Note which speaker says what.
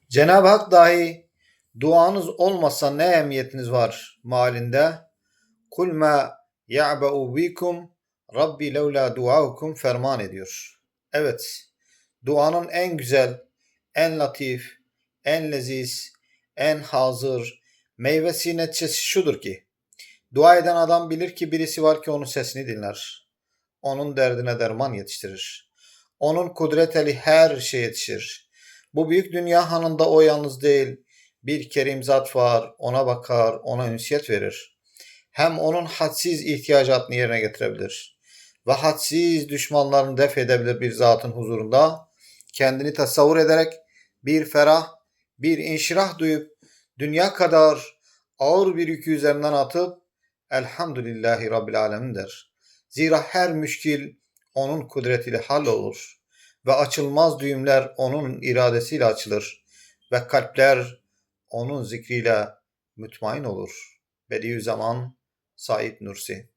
Speaker 1: Cenab-ı Hak dahi duanız olmasa ne emniyetiniz var malinde? Kul ma ya'ba'u bikum Rabbi levla duaukum ferman ediyor. Evet, duanın en güzel, en latif, en leziz, en hazır, meyvesi neticesi şudur ki, dua eden adam bilir ki birisi var ki onun sesini dinler. Onun derdine derman yetiştirir. Onun kudret eli her şeye yetişir. Bu büyük dünya hanında o yalnız değil, bir kerim zat var, ona bakar, ona ünsiyet verir. Hem onun hadsiz ihtiyacatını yerine getirebilir ve hadsiz düşmanlarını def edebilir bir zatın huzurunda, kendini tasavvur ederek bir ferah, bir inşirah duyup, dünya kadar ağır bir yükü üzerinden atıp, Elhamdülillahi Rabbil Alemin der. Zira her müşkil onun kudretiyle hallolur ve açılmaz düğümler onun iradesiyle açılır ve kalpler onun zikriyle mütmain olur. Bediüzzaman Said Nursi.